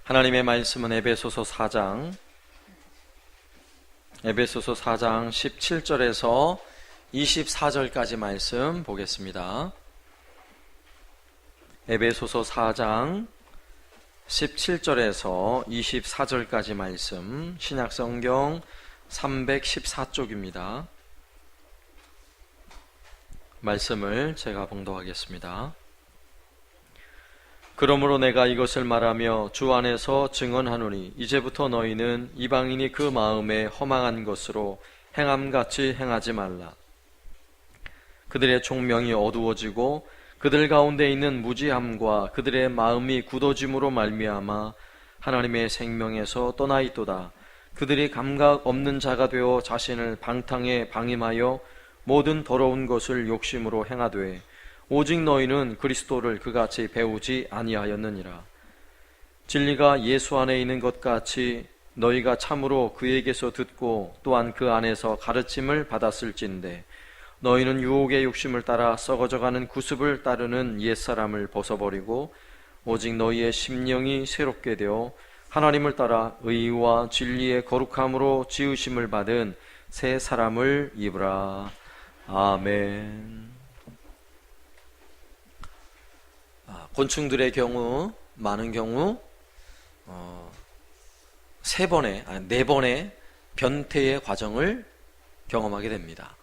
하나님의 말씀은 에베소서 4장 17절에서 24절까지 말씀 보겠습니다. 에베소서 4장 17절에서 24절까지 말씀, 신약성경 314쪽입니다. 말씀을 제가 봉독하겠습니다. 그러므로 내가 이것을 말하며 주 안에서 증언하노니 이제부터 너희는 이방인이 그 마음에 허망한 것으로 행함같이 행하지 말라. 그들의 총명이 어두워지고 그들 가운데 있는 무지함과 그들의 마음이 굳어짐으로 말미암아 하나님의 생명에서 떠나 있도다. 그들이 감각 없는 자가 되어 자신을 방탕에 방임하여 모든 더러운 것을 욕심으로 행하되 오직 너희는 그리스도를 그같이 배우지 아니하였느니라. 진리가 예수 안에 있는 것 같이 너희가 참으로 그에게서 듣고 또한 그 안에서 가르침을 받았을진데 너희는 유혹의 욕심을 따라 썩어져가는 구습을 따르는 옛사람을 벗어버리고 오직 너희의 심령이 새롭게 되어 하나님을 따라 의와 진리의 거룩함으로 지으심을 받은 새 사람을 입으라. 아멘. 곤충들의 경우, 많은 경우 네 번의 변태의 과정을 경험하게 됩니다.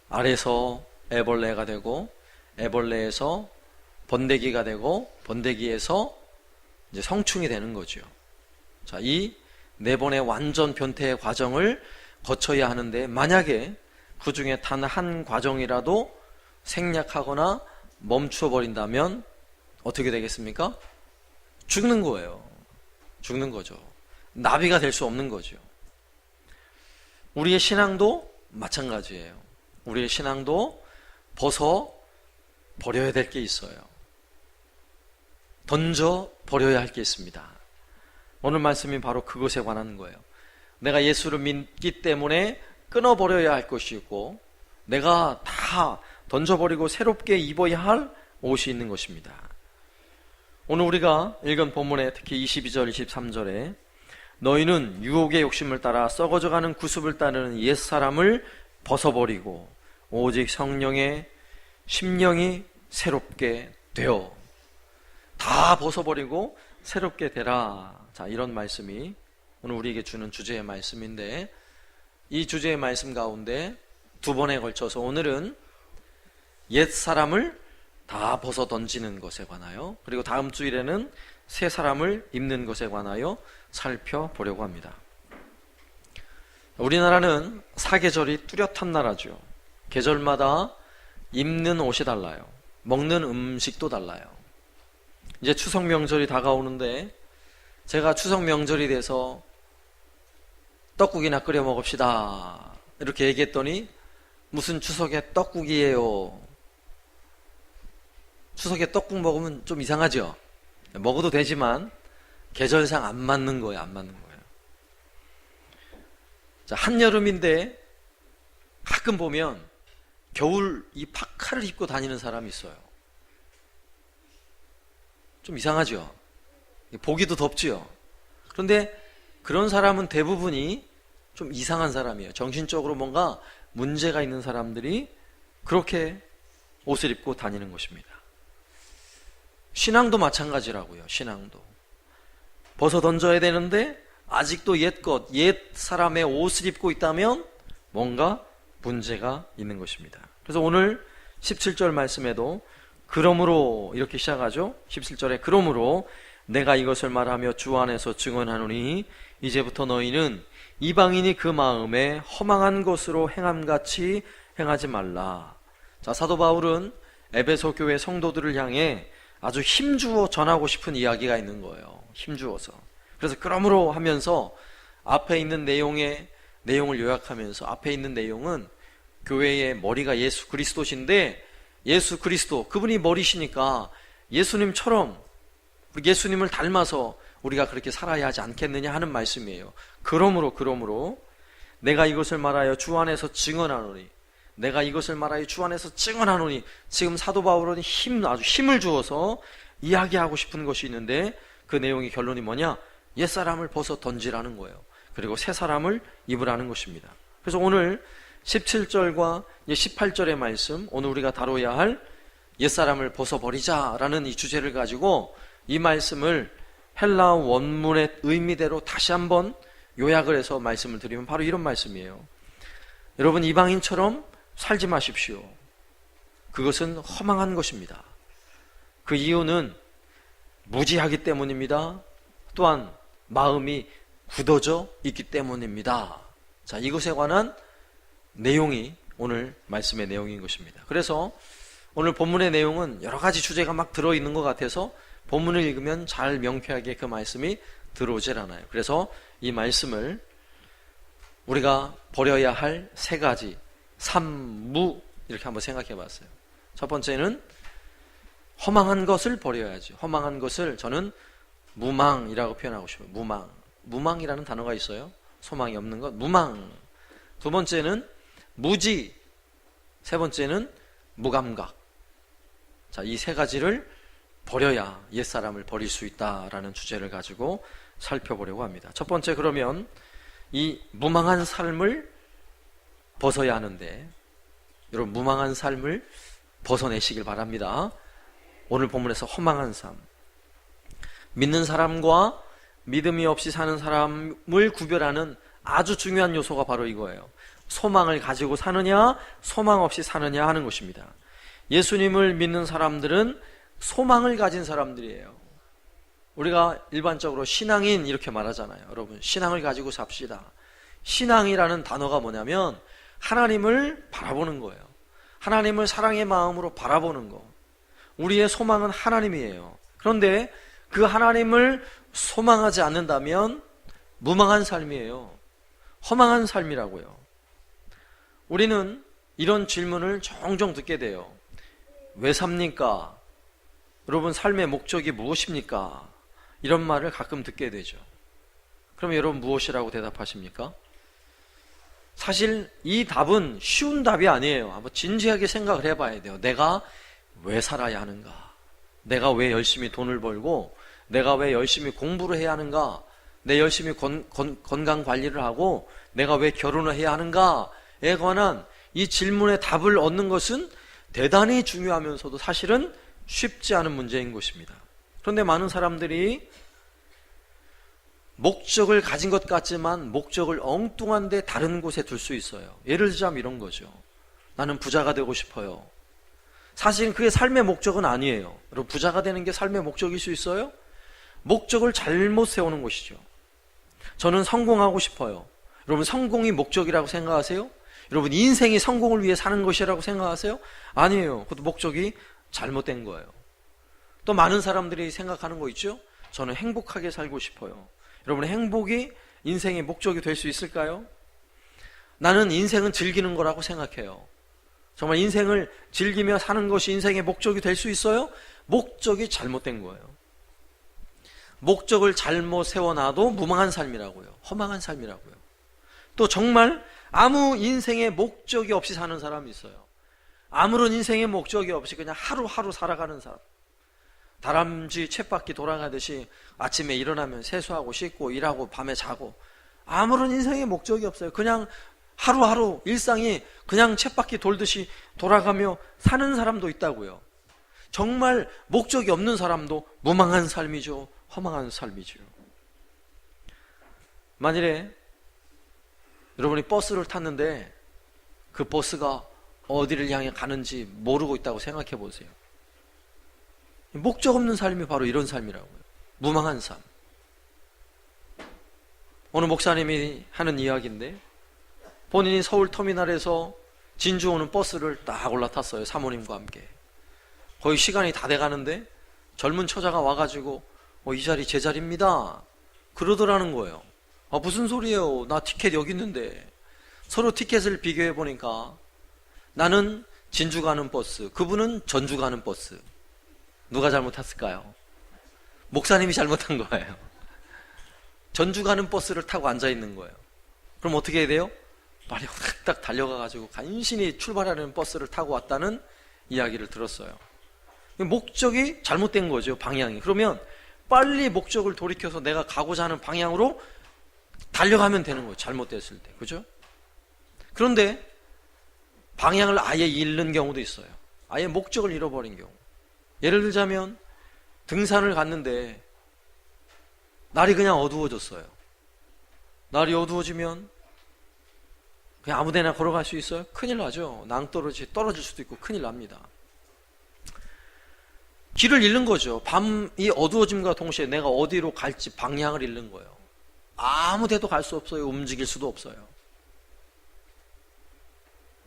알에서 애벌레가 되고, 애벌레에서 번데기가 되고, 번데기에서 이제 성충이 되는 거죠. 자, 이 네 번의 완전 변태의 과정을 거쳐야 하는데, 만약에 그 중에 단 한 과정이라도 생략하거나 멈춰버린다면 어떻게 되겠습니까? 죽는 거예요. 죽는 거죠. 나비가 될 수 없는 거죠. 우리의 신앙도 마찬가지예요. 우리의 신앙도 벗어 버려야 될 게 있어요. 던져 버려야 할 게 있습니다. 오늘 말씀이 바로 그것에 관한 거예요. 내가 예수를 믿기 때문에 끊어버려야 할 것이 있고, 내가 다 던져버리고 새롭게 입어야 할 옷이 있는 것입니다. 오늘 우리가 읽은 본문에 특히 22절, 23절에 너희는 유혹의 욕심을 따라 썩어져가는 구습을 따르는 옛사람을 벗어버리고 오직 성령의 심령이 새롭게 되어, 다 벗어버리고 새롭게 되라. 자, 이런 말씀이 오늘 우리에게 주는 주제의 말씀인데, 이 주제의 말씀 가운데 두 번에 걸쳐서 오늘은 옛사람을 다 벗어 던지는 것에 관하여, 그리고 다음 주일에는 새 사람을 입는 것에 관하여 살펴보려고 합니다. 우리나라는 사계절이 뚜렷한 나라죠. 계절마다 입는 옷이 달라요. 먹는 음식도 달라요. 이제 추석 명절이 다가오는데, 제가 추석 명절이 돼서 떡국이나 끓여 먹읍시다 이렇게 얘기했더니 무슨 추석에 떡국이에요. 추석에 떡국 먹으면 좀 이상하죠. 먹어도 되지만 계절상 안 맞는 거예요. 안 맞는 거예요. 자, 한여름인데 가끔 보면 겨울 이 파카를 입고 다니는 사람이 있어요. 좀 이상하죠. 보기도 덥지요. 그런데 그런 사람은 대부분이 좀 이상한 사람이에요. 정신적으로 뭔가 문제가 있는 사람들이 그렇게 옷을 입고 다니는 것입니다. 신앙도 마찬가지라고요. 신앙도 벗어 던져야 되는데 아직도 옛것, 옛 사람의 옷을 입고 있다면 뭔가 문제가 있는 것입니다. 그래서 오늘 17절 말씀에도 그러므로 이렇게 시작하죠. 17절에 그러므로 내가 이것을 말하며 주 안에서 증언하노니 이제부터 너희는 이방인이 그 마음에 허망한 것으로 행함같이 행하지 말라. 자, 사도 바울은 에베소 교회 성도들을 향해 아주 힘주어 전하고 싶은 이야기가 있는 거예요. 힘주어서. 그래서 그러므로 하면서 앞에 있는 내용을 요약하면서, 앞에 있는 내용은 교회의 머리가 예수 그리스도신데, 예수 그리스도 그분이 머리시니까 예수님처럼, 예수님을 닮아서 우리가 그렇게 살아야 하지 않겠느냐 하는 말씀이에요. 그러므로 내가 이것을 말하여 주 안에서 증언하노니, 내가 이것을 말하여 주 안에서 증언하노니, 지금 사도 바울은 아주 힘을 주어서 이야기하고 싶은 것이 있는데, 그 내용의 결론이 뭐냐? 옛사람을 벗어 던지라는 거예요. 그리고 새 사람을 입으라는 것입니다. 그래서 오늘 17절과 18절의 말씀, 오늘 우리가 다뤄야 할 옛사람을 벗어버리자라는 이 주제를 가지고 이 말씀을 헬라 원문의 의미대로 다시 한번 요약을 해서 말씀을 드리면 바로 이런 말씀이에요. 여러분, 이방인처럼 살지 마십시오. 그것은 허망한 것입니다. 그 이유는 무지하기 때문입니다. 또한 마음이 굳어져 있기 때문입니다. 자, 이것에 관한 내용이 오늘 말씀의 내용인 것입니다. 그래서 오늘 본문의 내용은 여러 가지 주제가 막 들어있는 것 같아서 본문을 읽으면 잘 명쾌하게 그 말씀이 들어오질 않아요. 그래서 이 말씀을 우리가 버려야 할 세 가지, 삼무, 이렇게 한번 생각해 봤어요. 첫 번째는 허망한 것을 버려야죠. 허망한 것을 저는 무망이라고 표현하고 싶어요. 무망이라는 단어가 있어요. 소망이 없는 것, 무망. 두 번째는 무지, 세 번째는 무감각. 자, 이 세 가지를 버려야 옛사람을 버릴 수 있다라는 주제를 가지고 살펴보려고 합니다. 첫 번째, 그러면 이 무망한 삶을 벗어야 하는데, 여러분, 무망한 삶을 벗어내시길 바랍니다. 오늘 본문에서 허망한 삶, 믿는 사람과 믿음이 없이 사는 사람을 구별하는 아주 중요한 요소가 바로 이거예요. 소망을 가지고 사느냐, 소망 없이 사느냐 하는 것입니다. 예수님을 믿는 사람들은 소망을 가진 사람들이에요. 우리가 일반적으로 신앙인 이렇게 말하잖아요. 여러분, 신앙을 가지고 삽시다. 신앙이라는 단어가 뭐냐면 하나님을 바라보는 거예요. 하나님을 사랑의 마음으로 바라보는 거. 우리의 소망은 하나님이에요. 그런데 그 하나님을 소망하지 않는다면 무망한 삶이에요. 허망한 삶이라고요. 우리는 이런 질문을 종종 듣게 돼요. 왜 삽니까? 여러분, 삶의 목적이 무엇입니까? 이런 말을 가끔 듣게 되죠. 그럼 여러분, 무엇이라고 대답하십니까? 사실 이 답은 쉬운 답이 아니에요. 한번 진지하게 생각을 해봐야 돼요. 내가 왜 살아야 하는가? 내가 왜 열심히 돈을 벌고, 내가 왜 열심히 공부를 해야 하는가? 내 열심히 건강 관리를 하고, 내가 왜 결혼을 해야 하는가에 관한 이 질문에 답을 얻는 것은 대단히 중요하면서도 사실은 쉽지 않은 문제인 것입니다. 그런데 많은 사람들이 목적을 가진 것 같지만 목적을 엉뚱한 데 다른 곳에 둘 수 있어요. 예를 들자면 이런 거죠. 나는 부자가 되고 싶어요. 사실 그게 삶의 목적은 아니에요. 여러분, 부자가 되는 게 삶의 목적일 수 있어요? 목적을 잘못 세우는 것이죠. 저는 성공하고 싶어요. 여러분, 성공이 목적이라고 생각하세요? 여러분, 인생이 성공을 위해 사는 것이라고 생각하세요? 아니에요. 그것도 목적이 잘못된 거예요. 또 많은 사람들이 생각하는 거 있죠? 저는 행복하게 살고 싶어요. 여러분, 행복이 인생의 목적이 될 수 있을까요? 나는 인생은 즐기는 거라고 생각해요. 정말 인생을 즐기며 사는 것이 인생의 목적이 될 수 있어요? 목적이 잘못된 거예요. 목적을 잘못 세워놔도 무망한 삶이라고요. 허망한 삶이라고요. 또 정말 아무 인생의 목적이 없이 사는 사람이 있어요. 아무런 인생의 목적이 없이 그냥 하루하루 살아가는 사람. 다람쥐 쳇바퀴 돌아가듯이 아침에 일어나면 세수하고 씻고 일하고 밤에 자고 아무런 인생의 목적이 없어요. 그냥 하루하루 일상이 그냥 쳇바퀴 돌듯이 돌아가며 사는 사람도 있다고요. 정말 목적이 없는 사람도 무망한 삶이죠. 허망한 삶이죠. 만일에 여러분이 버스를 탔는데 그 버스가 어디를 향해 가는지 모르고 있다고 생각해 보세요. 목적 없는 삶이 바로 이런 삶이라고요. 무망한 삶. 오늘 목사님이 하는 이야기인데 본인이 서울터미널에서 진주 오는 버스를 딱 올라탔어요. 사모님과 함께. 거의 시간이 다 돼가는데 젊은 처자가 와가지고 이 자리 제 자리입니다. 그러더라는 거예요. 무슨 소리예요? 나 티켓 여기 있는데. 서로 티켓을 비교해 보니까 나는 진주 가는 버스, 그분은 전주 가는 버스. 누가 잘못했을까요? 목사님이 잘못한 거예요. 전주 가는 버스를 타고 앉아있는 거예요. 그럼 어떻게 해야 돼요? 빨리 딱 달려가가지고 간신히 출발하는 버스를 타고 왔다는 이야기를 들었어요. 목적이 잘못된 거죠, 방향이. 그러면 빨리 목적을 돌이켜서 내가 가고자 하는 방향으로 달려가면 되는 거예요. 잘못됐을 때. 그죠? 그런데 방향을 아예 잃는 경우도 있어요. 아예 목적을 잃어버린 경우. 예를 들자면 등산을 갔는데 날이 그냥 어두워졌어요. 날이 어두워지면 그냥 아무 데나 걸어갈 수 있어요? 큰일 나죠. 낭떠러지 떨어질 수도 있고 큰일 납니다. 길을 잃는 거죠. 밤이 어두워짐과 동시에 내가 어디로 갈지 방향을 잃는 거예요. 아무 데도 갈 수 없어요. 움직일 수도 없어요.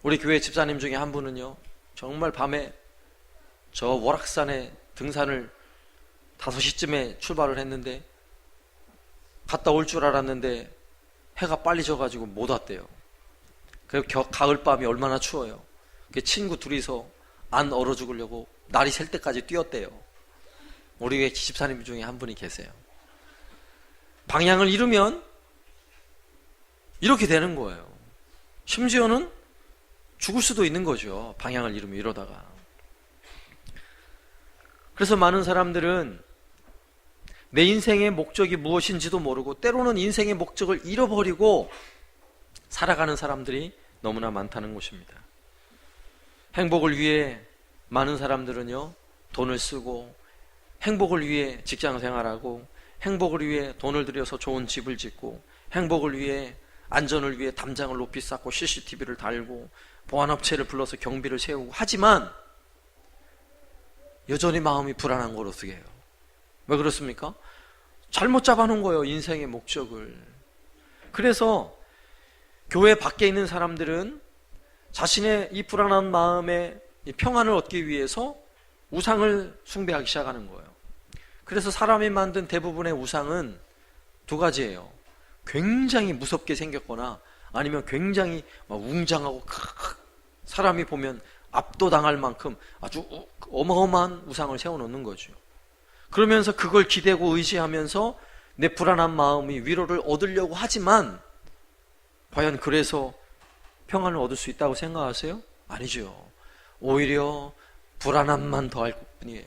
우리 교회 집사님 중에 한 분은요, 정말 밤에 저 월악산에 등산을 5시쯤에 출발을 했는데 갔다 올 줄 알았는데 해가 빨리 져가지고 못 왔대요. 가을밤이 얼마나 추워요. 친구 둘이서 안 얼어 죽으려고 날이 셀 때까지 뛰었대요. 우리 교회 집사님 중에 한 분이 계세요. 방향을 잃으면 이렇게 되는 거예요. 심지어는 죽을 수도 있는 거죠. 방향을 잃으면 이러다가. 그래서 많은 사람들은 내 인생의 목적이 무엇인지도 모르고 때로는 인생의 목적을 잃어버리고 살아가는 사람들이 너무나 많다는 것입니다. 행복을 위해 많은 사람들은요, 돈을 쓰고 행복을 위해 직장 생활하고 행복을 위해 돈을 들여서 좋은 집을 짓고 행복을 위해 안전을 위해 담장을 높이 쌓고 CCTV를 달고 보안업체를 불러서 경비를 세우고 하지만 여전히 마음이 불안한 걸 어떻게 해요? 왜 그렇습니까? 잘못 잡아놓은 거예요, 인생의 목적을. 그래서 교회 밖에 있는 사람들은 자신의 이 불안한 마음에 이 평안을 얻기 위해서 우상을 숭배하기 시작하는 거예요. 그래서 사람이 만든 대부분의 우상은 두 가지예요. 굉장히 무섭게 생겼거나 아니면 굉장히 웅장하고 사람이 보면 압도당할 만큼 아주 어마어마한 우상을 세워놓는 거죠. 그러면서 그걸 기대고 의지하면서 내 불안한 마음이 위로를 얻으려고 하지만 과연 그래서 평안을 얻을 수 있다고 생각하세요? 아니죠. 오히려 불안함만 더할 뿐이에요.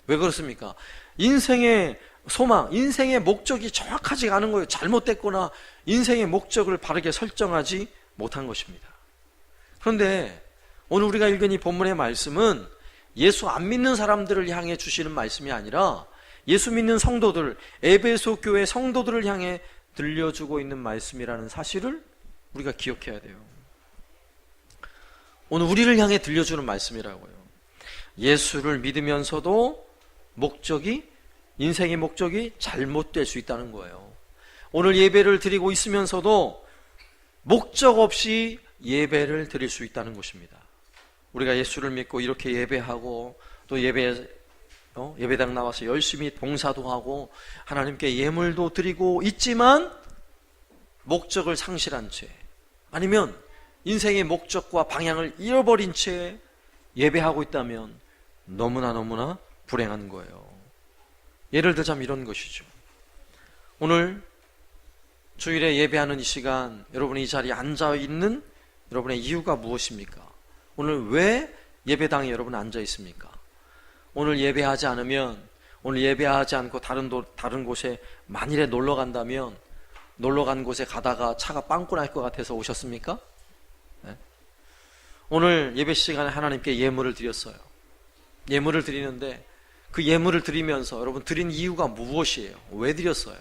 왜 그렇습니까? 인생의 소망, 인생의 목적이 정확하지 않은 거예요. 잘못됐거나 인생의 목적을 바르게 설정하지 못한 것입니다. 그런데 오늘 우리가 읽은 이 본문의 말씀은 예수 안 믿는 사람들을 향해 주시는 말씀이 아니라 예수 믿는 성도들, 에베소 교회 성도들을 향해 들려주고 있는 말씀이라는 사실을 우리가 기억해야 돼요. 오늘 우리를 향해 들려주는 말씀이라고요. 예수를 믿으면서도 인생의 목적이 잘못될 수 있다는 거예요. 오늘 예배를 드리고 있으면서도 목적 없이 예배를 드릴 수 있다는 것입니다. 우리가 예수를 믿고 이렇게 예배하고 또 예배당 나와서 열심히 봉사도 하고 하나님께 예물도 드리고 있지만 목적을 상실한 채 아니면 인생의 목적과 방향을 잃어버린 채 예배하고 있다면 너무나 불행한 거예요. 예를 들자면 이런 것이죠. 오늘 주일에 예배하는 이 시간 여러분이 이 자리에 앉아있는 여러분의 이유가 무엇입니까? 오늘 왜 예배당에 여러분 앉아 있습니까? 오늘 예배하지 않으면, 오늘 예배하지 않고 다른 곳에 만일에 놀러 간다면 놀러 간 곳에 가다가 차가 빵꾸 날 것 같아서 오셨습니까? 네? 오늘 예배 시간에 하나님께 예물을 드렸어요. 예물을 드리는데 그 예물을 드리면서 여러분 드린 이유가 무엇이에요? 왜 드렸어요?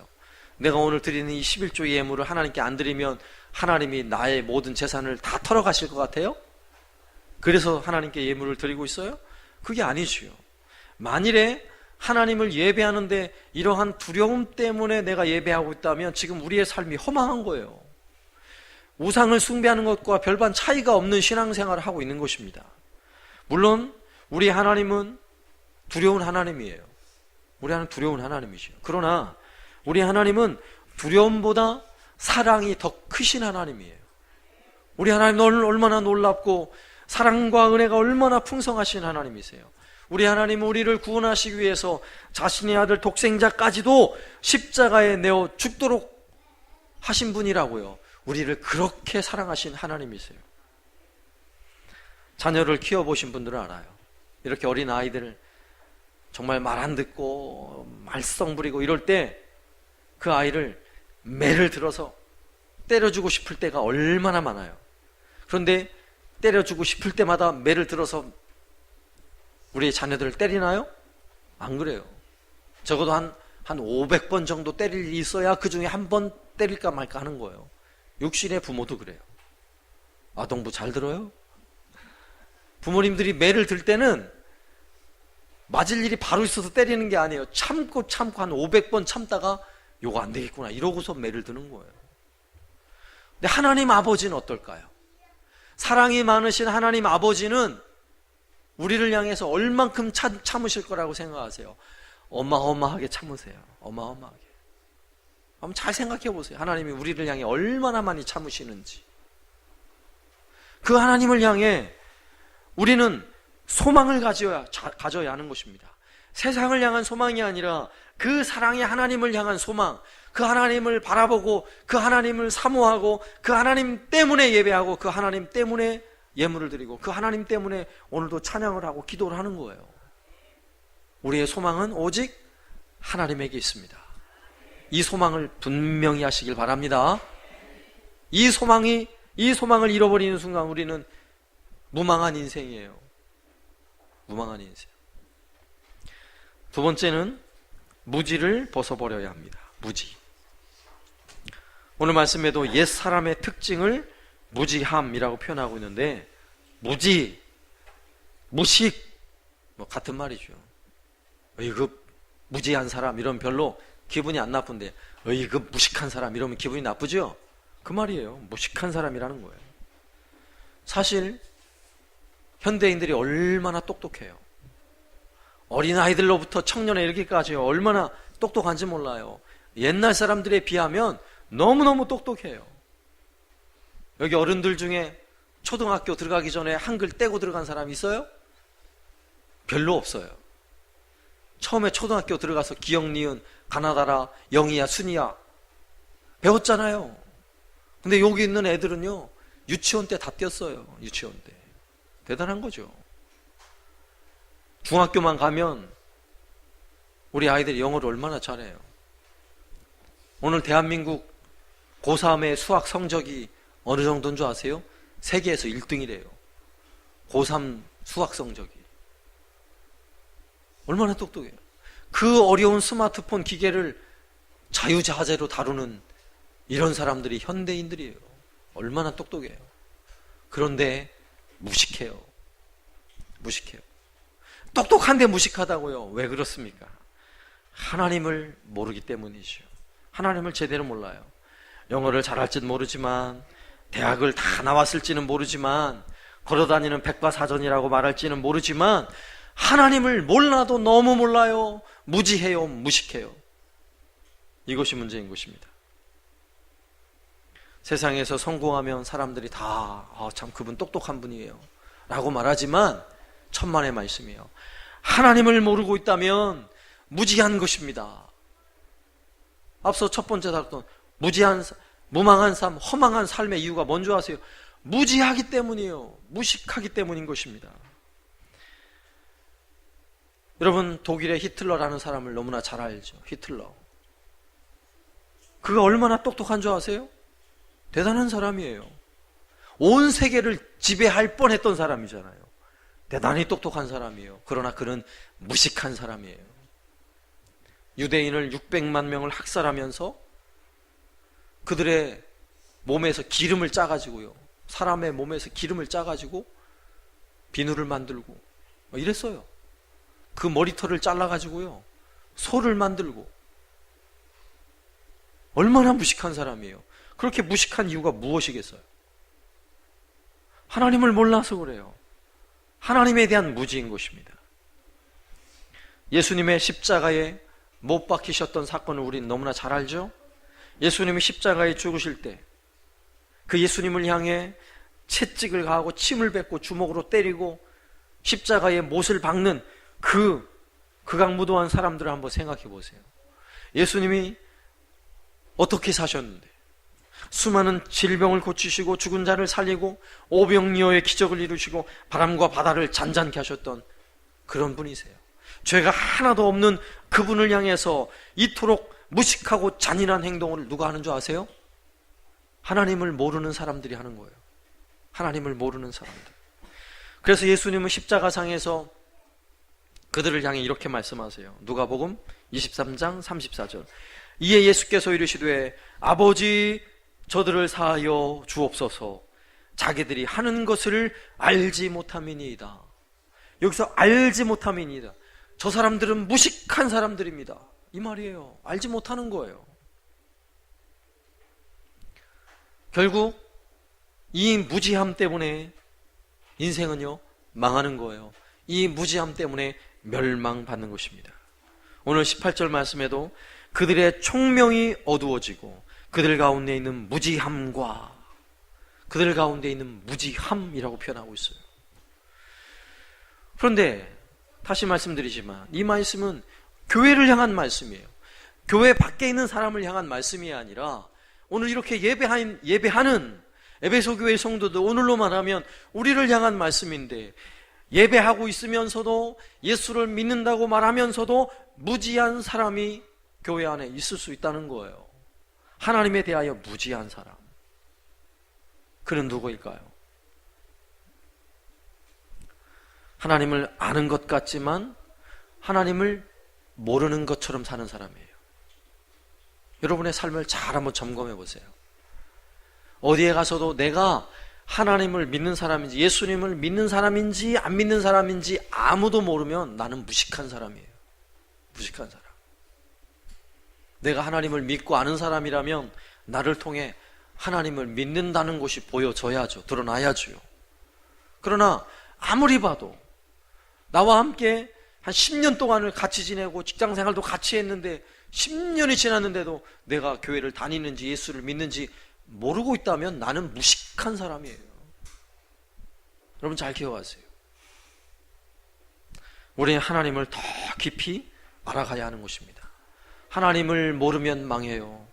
내가 오늘 드리는 이 11조 예물을 하나님께 안 드리면 하나님이 나의 모든 재산을 다 털어가실 것 같아요? 그래서 하나님께 예물을 드리고 있어요? 그게 아니지요. 만일에 하나님을 예배하는데 이러한 두려움 때문에 내가 예배하고 있다면 지금 우리의 삶이 허망한 거예요. 우상을 숭배하는 것과 별반 차이가 없는 신앙생활을 하고 있는 것입니다. 물론 우리 하나님은 두려운 하나님이에요. 우리 하나님은 두려운 하나님이죠. 그러나 우리 하나님은 두려움보다 사랑이 더 크신 하나님이에요. 우리 하나님 얼마나 놀랍고 사랑과 은혜가 얼마나 풍성하신 하나님이세요. 우리 하나님은 우리를 구원하시기 위해서 자신의 아들 독생자까지도 십자가에 내어 죽도록 하신 분이라고요. 우리를 그렇게 사랑하신 하나님이세요. 자녀를 키워보신 분들은 알아요. 이렇게 어린 아이들을 정말 말 안 듣고 말썽 부리고 이럴 때 그 아이를 매를 들어서 때려주고 싶을 때가 얼마나 많아요. 그런데 때려주고 싶을 때마다 매를 들어서 우리 자녀들을 때리나요? 안 그래요. 적어도 한 500번 정도 때릴 일이 있어야 그 중에 한 번 때릴까 말까 하는 거예요. 육신의 부모도 그래요. 아동부 잘 들어요? 부모님들이 매를 들 때는 맞을 일이 바로 있어서 때리는 게 아니에요. 참고 한 500번 참다가 요거 안 되겠구나 이러고서 매를 드는 거예요. 근데 하나님 아버지는 어떨까요? 사랑이 많으신 하나님 아버지는 우리를 향해서 얼만큼 참으실 거라고 생각하세요? 어마어마하게 참으세요. 어마어마하게. 한번 잘 생각해 보세요. 하나님이 우리를 향해 얼마나 많이 참으시는지. 그 하나님을 향해 우리는 소망을 가져야 하는 것입니다. 세상을 향한 소망이 아니라 그 사랑의 하나님을 향한 소망, 그 하나님을 바라보고 그 하나님을 사모하고 그 하나님 때문에 예배하고 그 하나님 때문에 예물을 드리고 그 하나님 때문에 오늘도 찬양을 하고 기도를 하는 거예요. 우리의 소망은 오직 하나님에게 있습니다. 이 소망을 분명히 하시길 바랍니다. 이 소망을 잃어버리는 순간 우리는 무망한 인생이에요. 무망한 인생. 두 번째는 무지를 벗어버려야 합니다. 무지. 오늘 말씀에도 옛 사람의 특징을 무지함이라고 표현하고 있는데, 무지, 무식, 같은 말이죠. 그 무지한 사람 이러면 별로 기분이 안 나쁜데, 그 무식한 사람 이러면 기분이 나쁘죠? 그 말이에요. 무식한 사람이라는 거예요. 사실 현대인들이 얼마나 똑똑해요. 어린아이들로부터 청년에 이르기까지 얼마나 똑똑한지 몰라요. 옛날 사람들에 비하면 너무너무 똑똑해요. 여기 어른들 중에 초등학교 들어가기 전에 한글 떼고 들어간 사람 있어요? 별로 없어요. 처음에 초등학교 들어가서 기역, 니은, 가나다라, 영이야, 순이야 배웠잖아요. 근데 여기 있는 애들은요, 유치원 때 다 띄었어요. 유치원 때. 대단한 거죠. 중학교만 가면 우리 아이들이 영어를 얼마나 잘해요. 오늘 대한민국 고3의 수학 성적이 어느 정도인 줄 아세요? 세계에서 1등이래요. 고3 수학 성적이. 얼마나 똑똑해요. 그 어려운 스마트폰 기계를 자유자재로 다루는 이런 사람들이 현대인들이에요. 얼마나 똑똑해요. 그런데 무식해요. 무식해요. 똑똑한데 무식하다고요. 왜 그렇습니까? 하나님을 모르기 때문이죠. 하나님을 제대로 몰라요. 영어를 잘할지는 모르지만, 대학을 다 나왔을지는 모르지만, 걸어다니는 백과사전이라고 말할지는 모르지만, 하나님을 몰라도 너무 몰라요. 무지해요. 무식해요. 이것이 문제인 것입니다. 세상에서 성공하면 사람들이 다 참 그분 똑똑한 분이에요 라고 말하지만 천만의 말씀이에요. 하나님을 모르고 있다면 무지한 것입니다. 앞서 첫 번째 다뤘던 무망한 삶, 허망한 삶의 이유가 뭔지 아세요? 무지하기 때문이에요. 무식하기 때문인 것입니다. 여러분, 독일의 히틀러라는 사람을 너무나 잘 알죠. 히틀러. 그가 얼마나 똑똑한 줄 아세요? 대단한 사람이에요. 온 세계를 지배할 뻔했던 사람이잖아요. 대단히 똑똑한 사람이에요. 그러나 그는 무식한 사람이에요. 유대인을 600만 명을 학살하면서 그들의 몸에서 기름을 짜가지고요, 사람의 몸에서 기름을 짜가지고 비누를 만들고 이랬어요. 그 머리털을 잘라가지고요, 소를 만들고. 얼마나 무식한 사람이에요. 그렇게 무식한 이유가 무엇이겠어요? 하나님을 몰라서 그래요. 하나님에 대한 무지인 것입니다. 예수님의 십자가에 못 박히셨던 사건을 우리는 너무나 잘 알죠? 예수님이 십자가에 죽으실 때 그 예수님을 향해 채찍을 가하고 침을 뱉고 주먹으로 때리고 십자가에 못을 박는 그 극악무도한 사람들을 한번 생각해 보세요. 예수님이 어떻게 사셨는데, 수많은 질병을 고치시고 죽은 자를 살리고 오병이어의 기적을 이루시고 바람과 바다를 잔잔케 하셨던 그런 분이세요. 죄가 하나도 없는 그분을 향해서 이토록 무식하고 잔인한 행동을 누가 하는 줄 아세요? 하나님을 모르는 사람들이 하는 거예요. 하나님을 모르는 사람들. 그래서 예수님은 십자가상에서 그들을 향해 이렇게 말씀하세요. 누가복음 23장 34절. 이에 예수께서 이르시되 아버지 저들을 사하여 주옵소서. 자기들이 하는 것을 알지 못함이니이다. 여기서 알지 못함이니이다. 저 사람들은 무식한 사람들입니다. 이 말이에요. 알지 못하는 거예요. 결국 이 무지함 때문에 인생은요 망하는 거예요. 이 무지함 때문에 멸망받는 것입니다. 오늘 18절 말씀에도 그들의 총명이 어두워지고 그들 가운데 있는 무지함과 그들 가운데 있는 무지함이라고 표현하고 있어요. 그런데 다시 말씀드리지만 이 말씀은 교회를 향한 말씀이에요. 교회 밖에 있는 사람을 향한 말씀이 아니라 오늘 이렇게 예배하는 에베소 교회 성도들, 오늘로 말하면 우리를 향한 말씀인데, 예배하고 있으면서도 예수를 믿는다고 말하면서도 무지한 사람이 교회 안에 있을 수 있다는 거예요. 하나님에 대하여 무지한 사람. 그는 누구일까요? 하나님을 아는 것 같지만 하나님을 모르는 것처럼 사는 사람이에요. 여러분의 삶을 잘 한번 점검해 보세요. 어디에 가서도 내가 하나님을 믿는 사람인지, 예수님을 믿는 사람인지 안 믿는 사람인지 아무도 모르면 나는 무식한 사람이에요. 무식한 사람. 내가 하나님을 믿고 아는 사람이라면 나를 통해 하나님을 믿는다는 것이 보여져야죠. 드러나야죠. 그러나 아무리 봐도 나와 함께 한 10년 동안을 같이 지내고 직장생활도 같이 했는데 10년이 지났는데도 내가 교회를 다니는지 예수를 믿는지 모르고 있다면 나는 무식한 사람이에요. 여러분 잘 기억하세요. 우리는 하나님을 더 깊이 알아가야 하는 것입니다. 하나님을 모르면 망해요.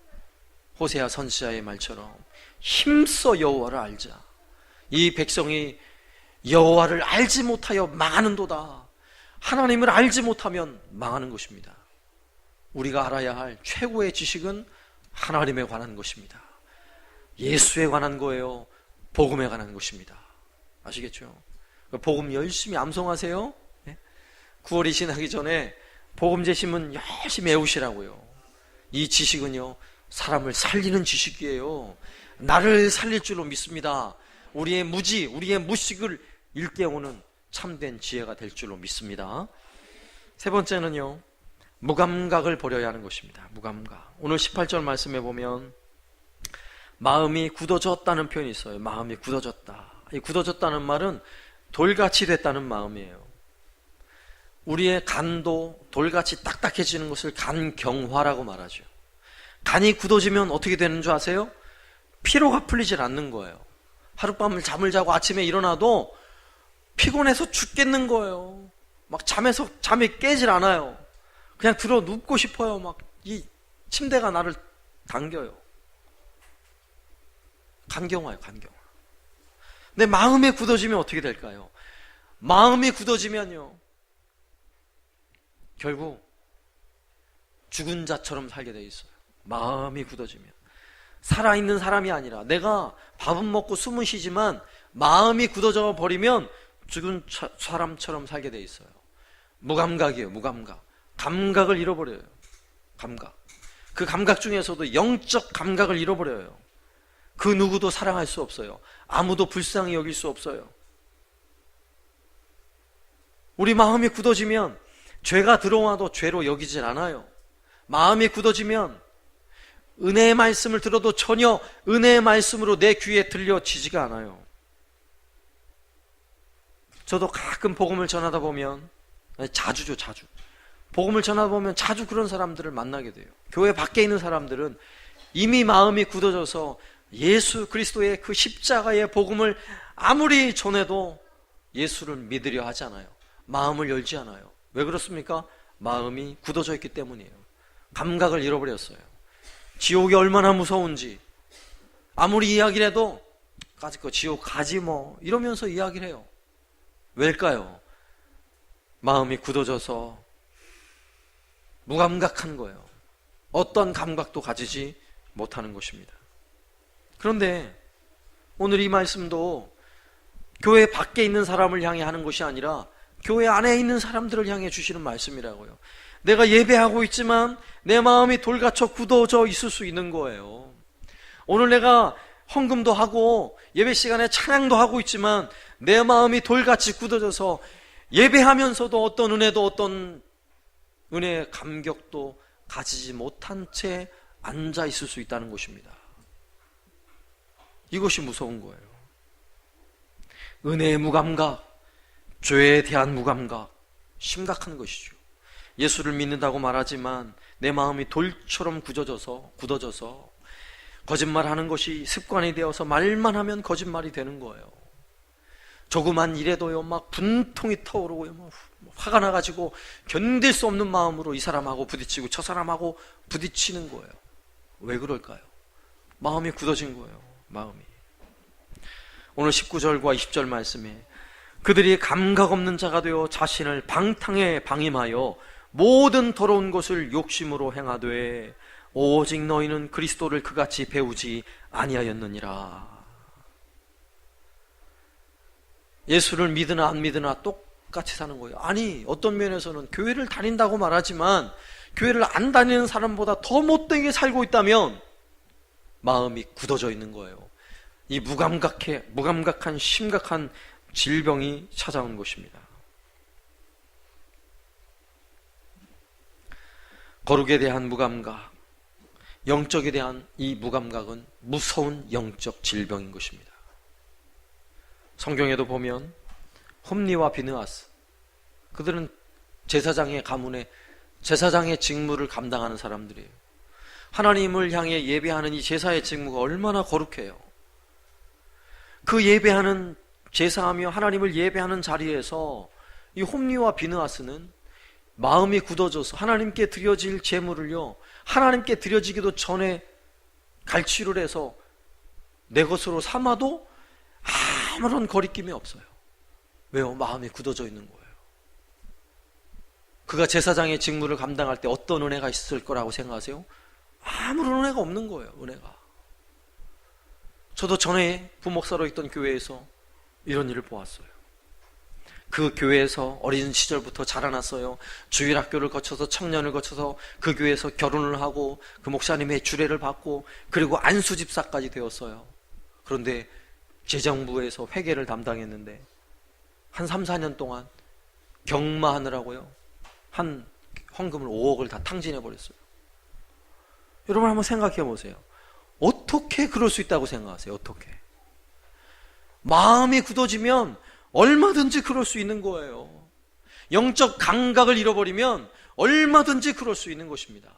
호세아 선지자의 말처럼 힘써 여호와를 알자. 이 백성이 여호와를 알지 못하여 망하는도다. 하나님을 알지 못하면 망하는 것입니다. 우리가 알아야 할 최고의 지식은 하나님에 관한 것입니다. 예수에 관한 거예요. 복음에 관한 것입니다. 아시겠죠? 복음 열심히 암송하세요. 9월이 지나기 전에 복음제 신문 열심히 외우시라고요. 이 지식은요 사람을 살리는 지식이에요. 나를 살릴 줄로 믿습니다. 우리의 무지, 우리의 무식을 일깨우는 참된 지혜가 될 줄로 믿습니다. 세 번째는요 무감각을 버려야 하는 것입니다. 무감각. 오늘 18절 말씀에 보면 마음이 굳어졌다는 표현이 있어요. 마음이 굳어졌다. 이 굳어졌다는 말은 돌같이 됐다는 마음이에요. 우리의 간도 돌같이 딱딱해지는 것을 간경화라고 말하죠. 간이 굳어지면 어떻게 되는 줄 아세요? 피로가 풀리질 않는 거예요. 하룻밤을 잠을 자고 아침에 일어나도 피곤해서 죽겠는 거예요. 막 잠이 깨질 않아요. 그냥 들어 눕고 싶어요. 막 이 침대가 나를 당겨요. 간경화예요, 간경화. 근데 마음이 굳어지면 어떻게 될까요? 마음이 굳어지면요 결국 죽은 자처럼 살게 돼 있어요. 마음이 굳어지면 살아있는 사람이 아니라 내가 밥은 먹고 숨은 쉬지만 마음이 굳어져 버리면 죽은 사람처럼 살게 돼 있어요. 무감각이에요. 무감각. 감각을 잃어버려요. 감각. 그 감각 중에서도 영적 감각을 잃어버려요. 그 누구도 사랑할 수 없어요. 아무도 불쌍히 여길 수 없어요. 우리 마음이 굳어지면 죄가 들어와도 죄로 여기질 않아요. 마음이 굳어지면 은혜의 말씀을 들어도 전혀 은혜의 말씀으로 내 귀에 들려지지가 않아요. 저도 가끔 복음을 전하다 보면 자주죠. 복음을 전하다 보면 자주 그런 사람들을 만나게 돼요. 교회 밖에 있는 사람들은 이미 마음이 굳어져서 예수 그리스도의 그 십자가의 복음을 아무리 전해도 예수를 믿으려 하지 않아요. 마음을 열지 않아요. 왜 그렇습니까? 마음이 굳어져 있기 때문이에요. 감각을 잃어버렸어요. 지옥이 얼마나 무서운지 아무리 이야기를 해도 까짓 거 지옥 가지 뭐 이러면서 이야기를 해요. 왜일까요? 마음이 굳어져서 무감각한 거예요. 어떤 감각도 가지지 못하는 것입니다. 그런데 오늘 이 말씀도 교회 밖에 있는 사람을 향해 하는 것이 아니라 교회 안에 있는 사람들을 향해 주시는 말씀이라고요. 내가 예배하고 있지만 내 마음이 돌같이 굳어져 있을 수 있는 거예요. 오늘 내가 헌금도 하고 예배 시간에 찬양도 하고 있지만 내 마음이 돌같이 굳어져서 예배하면서도 어떤 은혜도 어떤 은혜의 감격도 가지지 못한 채 앉아 있을 수 있다는 것입니다. 이것이 무서운 거예요. 은혜의 무감각, 죄에 대한 무감각, 심각한 것이죠. 예수를 믿는다고 말하지만 내 마음이 돌처럼 굳어져서 거짓말하는 것이 습관이 되어서 말만 하면 거짓말이 되는 거예요. 조그만 일에도요 막 분통이 타오르고요, 막 화가 나가지고 견딜 수 없는 마음으로 이 사람하고 부딪히고 저 사람하고 부딪히는 거예요. 왜 그럴까요? 마음이 굳어진 거예요. 마음이. 오늘 19절과 20절 말씀에 그들이 감각 없는 자가 되어 자신을 방탕에 방임하여 모든 더러운 것을 욕심으로 행하되 오직 너희는 그리스도를 그같이 배우지 아니하였느니라. 예수를 믿으나 안 믿으나 똑같이 사는 거예요. 아니, 어떤 면에서는 교회를 다닌다고 말하지만 교회를 안 다니는 사람보다 더 못되게 살고 있다면 마음이 굳어져 있는 거예요. 이 무감각한 심각한 질병이 찾아온 것입니다. 거룩에 대한 무감각, 영적에 대한 이 무감각은 무서운 영적 질병인 것입니다. 성경에도 보면 홈리와 비느하스, 그들은 제사장의 가문에 제사장의 직무를 감당하는 사람들이에요. 하나님을 향해 예배하는 이 제사의 직무가 얼마나 거룩해요. 그 예배하는 제사하며 하나님을 예배하는 자리에서 이 홈리와 비느하스는 마음이 굳어져서 하나님께 드려질 제물을요, 하나님께 드려지기도 전에 갈취를 해서 내 것으로 삼아도 아무런 거리낌이 없어요. 왜요? 마음이 굳어져 있는 거예요. 그가 제사장의 직무를 감당할 때 어떤 은혜가 있을 거라고 생각하세요? 아무런 은혜가 없는 거예요. 은혜가. 저도 전에 부목사로 있던 교회에서 이런 일을 보았어요. 그 교회에서 어린 시절부터 자라났어요. 주일학교를 거쳐서 청년을 거쳐서 그 교회에서 결혼을 하고 그 목사님의 주례를 받고 그리고 안수집사까지 되었어요. 그런데 재정부에서 회계를 담당했는데 한 3, 4년 동안 경마하느라고요, 한 헌금을 5억을 다 탕진해 버렸어요. 여러분 한번 생각해 보세요. 어떻게 그럴 수 있다고 생각하세요? 어떻게? 마음이 굳어지면 얼마든지 그럴 수 있는 거예요. 영적 감각을 잃어버리면 얼마든지 그럴 수 있는 것입니다.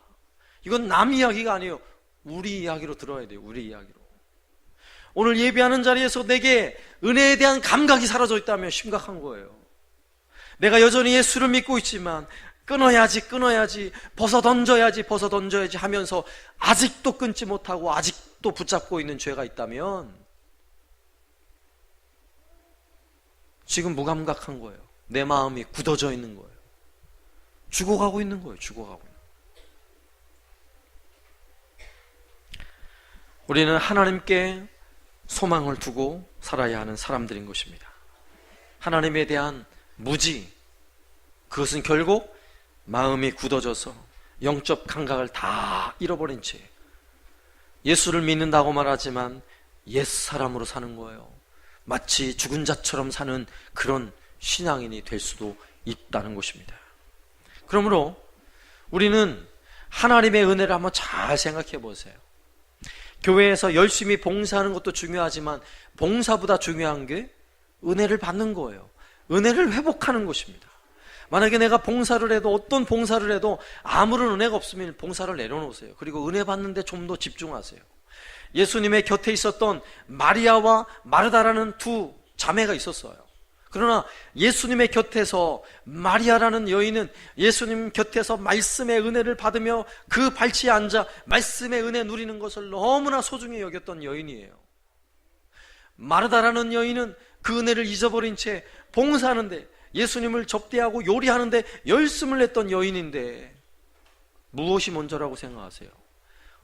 이건 남 이야기가 아니에요. 우리 이야기로 들어야 돼요. 우리 이야기로. 오늘 예배하는 자리에서 내게 은혜에 대한 감각이 사라져 있다면 심각한 거예요. 내가 여전히 예수를 믿고 있지만 끊어야지 벗어던져야지 하면서 아직도 끊지 못하고 아직도 붙잡고 있는 죄가 있다면 지금 무감각한 거예요. 내 마음이 굳어져 있는 거예요. 죽어가고 있는 거예요. 죽어가고 있는 거예요. 우리는 하나님께 소망을 두고 살아야 하는 사람들인 것입니다. 하나님에 대한 무지, 그것은 결국 마음이 굳어져서 영적 감각을 다 잃어버린 채 예수를 믿는다고 말하지만 옛사람으로 사는 거예요. 마치 죽은 자처럼 사는 그런 신앙인이 될 수도 있다는 것입니다. 그러므로 우리는 하나님의 은혜를 한번 잘 생각해 보세요. 교회에서 열심히 봉사하는 것도 중요하지만 봉사보다 중요한 게 은혜를 받는 거예요. 은혜를 회복하는 것입니다. 만약에 내가 봉사를 해도 어떤 봉사를 해도 아무런 은혜가 없으면 봉사를 내려놓으세요. 그리고 은혜 받는데 좀 더 집중하세요. 예수님의 곁에 있었던 마리아와 마르다라는 두 자매가 있었어요. 그러나 예수님의 곁에서 마리아라는 여인은 예수님 곁에서 말씀의 은혜를 받으며 그 발치에 앉아 말씀의 은혜 누리는 것을 너무나 소중히 여겼던 여인이에요. 마르다라는 여인은 그 은혜를 잊어버린 채 봉사하는데 예수님을 접대하고 요리하는데 열심을 냈던 여인인데 무엇이 먼저라고 생각하세요?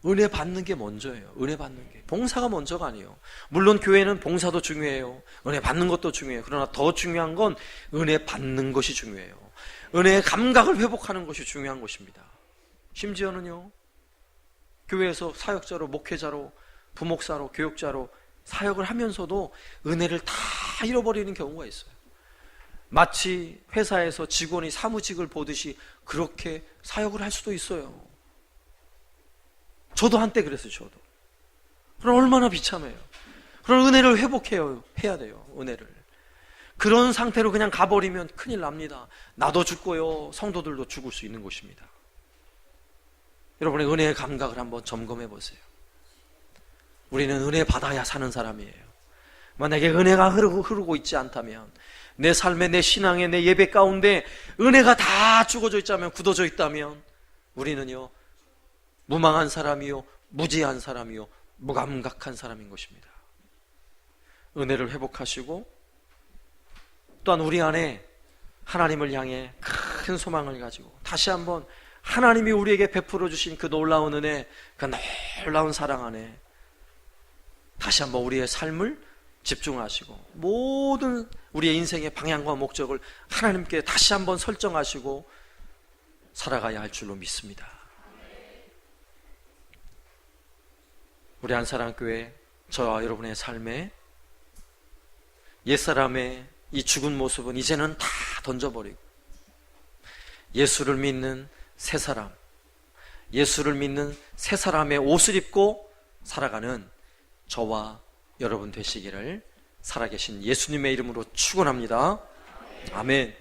은혜 받는 게 먼저예요. 은혜 받는 게. 봉사가 먼저가 아니에요. 물론 교회는 봉사도 중요해요. 은혜 받는 것도 중요해요. 그러나 더 중요한 건 은혜 받는 것이 중요해요. 은혜의 감각을 회복하는 것이 중요한 것입니다. 심지어는요, 교회에서 사역자로, 목회자로, 부목사로, 교육자로 사역을 하면서도 은혜를 다 잃어버리는 경우가 있어요. 마치 회사에서 직원이 사무직을 보듯이 그렇게 사역을 할 수도 있어요. 저도 한때 그랬어요. 저도. 그럼 얼마나 비참해요. 그런 은혜를 회복해야 돼요. 은혜를. 그런 상태로 그냥 가버리면 큰일 납니다. 나도 죽고요, 성도들도 죽을 수 있는 것입니다. 여러분의 은혜의 감각을 한번 점검해 보세요. 우리는 은혜 받아야 사는 사람이에요. 만약에 은혜가 흐르고 있지 않다면, 내 삶에, 내 신앙에, 내 예배 가운데 은혜가 다 죽어져 있다면, 굳어져 있다면 우리는요, 무망한 사람이요, 무지한 사람이요, 무감각한 사람인 것입니다. 은혜를 회복하시고, 또한 우리 안에 하나님을 향해 큰 소망을 가지고 다시 한번 하나님이 우리에게 베풀어 주신 그 놀라운 은혜, 그 놀라운 사랑 안에 다시 한번 우리의 삶을 집중하시고, 모든 우리의 인생의 방향과 목적을 하나님께 다시 한번 설정하시고 살아가야 할 줄로 믿습니다. 우리 한사랑교회, 저와 여러분의 삶에 옛사람의 이 죽은 모습은 이제는 다 던져버리고, 예수를 믿는 새 사람, 예수를 믿는 새 사람의 옷을 입고 살아가는 저와 여러분 되시기를 살아계신 예수님의 이름으로 축원합니다. 아멘.